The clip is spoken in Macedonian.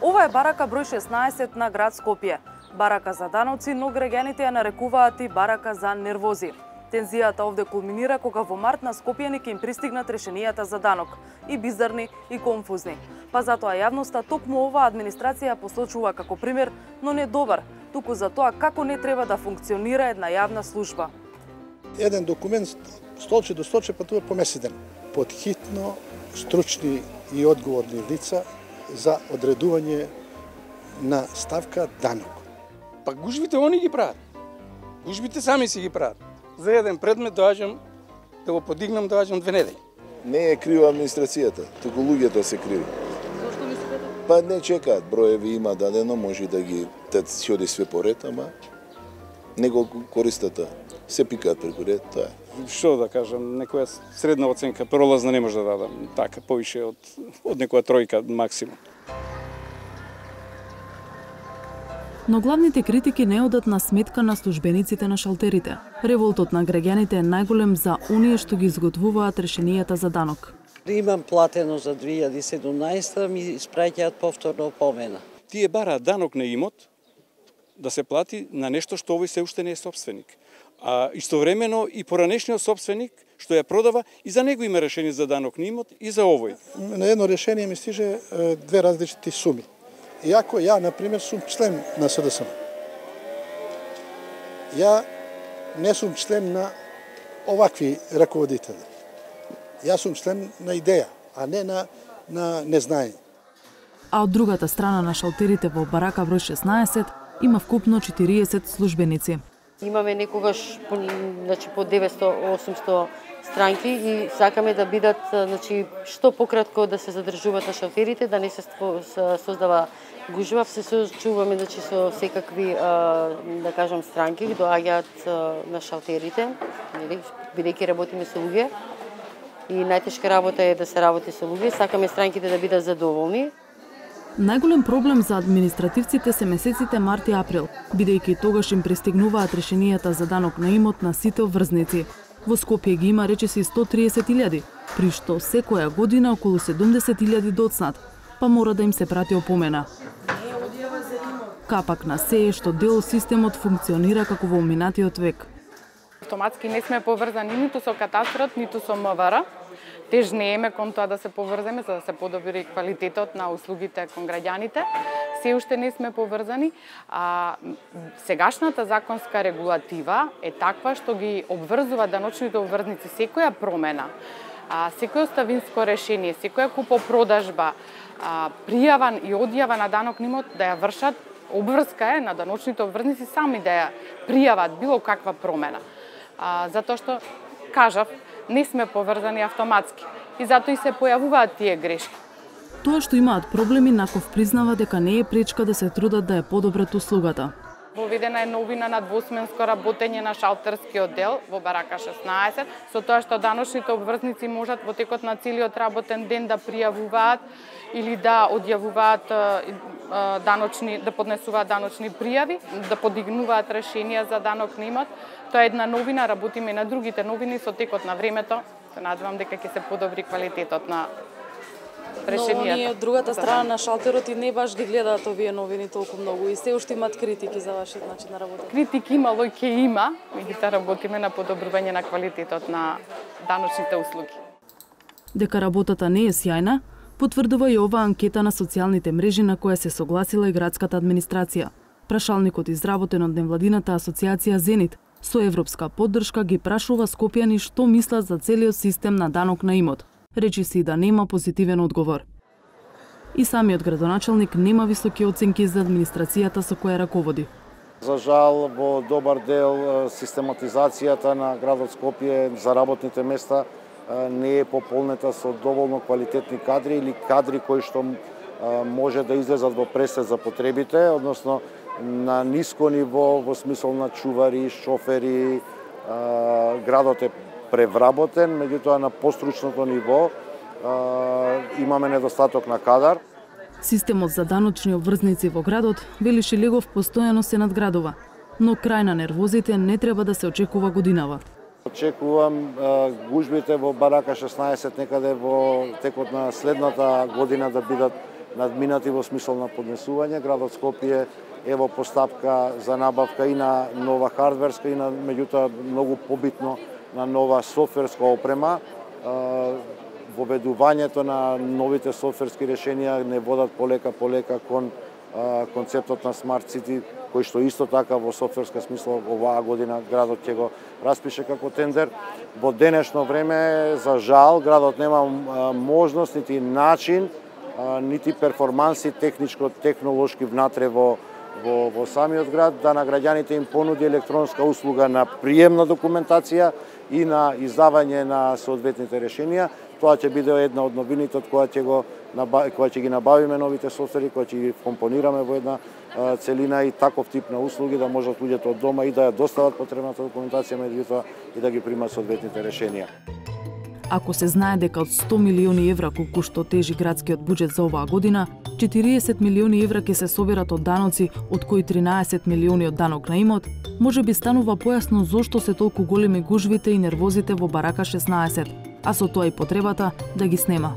Ова е барака број 16 на град Скопје. Барака за даноци, но граѓаните ја нарекуваат и барака за нервози. Тензијата овде кулминира кога во март на скопјаните им пристигнат решенијата за данок. И бизарни, и конфузни. Па затоа јавноста токму оваа администрација посочува како пример, но не добар, туку за тоа како не треба да функционира една јавна служба. Еден документ столче до столче патува по месец ден. Под хитно, стручни и одговорни лица за одредување на ставка данок. Па гужвите они ги прават. Гужвите сами си ги прават. За еден предмет доаѓам да го подигнам, доаѓам 2 недели. Не е крива администрацијата, туку луѓето се криви. Зошто мислите? Па не чекаат, броеви има дадено, може да ги си оди све поред, ама не го користат. Се пикаат преку ред, тоа е. Што да кажам, некоја средна оценка пролазна не може да дадам, така повише од некоја тројка максимум. Но главните критики не одат на сметка на службениците на шалтерите. Револтот на граѓаните е најголем за оние што ги изготвуваат решенијата за данок. Имам платено за 2017, ми испраќаат повторно помена. Тие бараат данок на имот да се плати на нешто што овој се уште не е собственик. А истовремено и поранешниот собственик што ја продава и за него има решение за данок на имот и за овој. На едно решение ми стиже две различити суми. Иако ја, например, сум член на СДСМ. Ја не сум член на овакви раководители. Ја сум член на идеја, а не на незнаење. А од другата страна на шалтерите во барака број 16 има вкупно 40 службеници. Имаме некогаш по 900-800 странки и сакаме да бидат што пократко да се задржуваат на шалтерите, да не се создава гужва. Се сочуваме со секакви да кажам странки доаѓаат на шалтерите, бидејќи работиме со луѓе и најтешка работа е да се работи со луѓе. Сакаме странките да бидат задоволни. Најголем проблем за административците се месеците март и април, бидејќи тогаш им пристигнуваат решенијата за данок на имот на сите обврзници. Во Скопје ги има речиси 130.000, при што секоја година околу 70.000 доцнат, па мора да им се прати опомена. Капак на се е што дел системот функционира како во минатиот век. Автоматски не сме поврзани ниту со катастрот, ниту со МВР. Тежнееме кон тоа да се поврземе за да се подобри квалитетот на услугите кон граѓаните. Се уште не сме поврзани. Сегашната законска регулатива е таква што ги обврзува даночните обврзници секоја промена, секој оставинско решение, секоја купопродажба, пријава и одјава на данок на имот да ја вршат. Обврска е на даночните обврзници сами да ја пријават било каква промена. Затоа што, кажав, не сме поврзани автоматски и затоа и се појавуваат тие грешки. Тоа што имаат проблеми, Наков признава дека не е пречка да се трудат да ја подобрат услугата. Воведена е новина на двосменско работење на шалтерскиот дел во барака 16, со тоа што даночните обврзници можат во текот на целиот работен ден да пријавуваат или да одјавуваат да поднесуваат даночни пријави, да подигнуваат решенија за данок на имот. Тоа е една новина, работиме на другите новини со текот на времето. Се надевам дека ќе се подобри квалитетот на решенијата. Но оние од другата страна на шалтерот и не баш ги гледаат овие новини толку многу и се уште имаат критики за вашиот начин на работа. Критики имало и ќе има, меѓутоа работиме на подобрување на квалитетот на даночните услуги. Дека работата не е сјајна, потврдува и оваа анкета на социјалните мрежи на која се согласила и градската администрација. Прашалникот изработен од невладината асоцијација Зенит со европска поддршка ги прашува скопјани што мислат за целиот систем на данок на имот. Речиси да нема позитивен одговор. И самиот градоначалник нема високи оценки за администрацијата со која раководи. За жал, во добар дел систематизацијата на градот Скопје за работните места не е пополнета со доволно квалитетни кадри или кадри кои што може да излезат во пресет за потребите, односно на ниско ниво во смисол на чувари, шофери. Градот е превработен, меѓутоа на постручното ниво имаме недостаток на кадар. Системот за даночни обврзници во градот, вели Шилегов, постојано се надградува, но крај на нервозите не треба да се очекува годинава. Очекувам гужбите во барака 16 некаде во текот на следната година да бидат надминати во смисол на поднесување. Градот Скопје е во постапка за набавка и на нова хардверска и на меѓутоа многу побитно на нова софтверска опрема. Воведувањето на новите софтверски решенија не водат полека кон концептот на Smart City, кој што исто така во софтверска смисла оваа година градот ќе го распише како тендер. Во денешно време, за жал, градот нема можност, нити начин, нити перформанси техничко-технолошки внатре во самиот град, да на граѓаните им понуди електронска услуга на приемна документација и на издавање на соодветните решенија. Тоа ќе биде една од новините која ќе ги набавиме новите софтвери, која ќе ги компонираме во една целина и таков тип на услуги да можат луѓето од дома и да ја достават потребната документација, меѓутоа и да ги примат соодветните решенија. Ако се знае дека од 100 милиони евра колку што тежи градскиот буџет за оваа година, 40 милиони евра ќе се соберат од даноци, од кои 13 милиони од данок на имот, може би станува појасно зошто се толку големи гужвите и нервозите во барака 16, а со тоа и потребата да ги снема.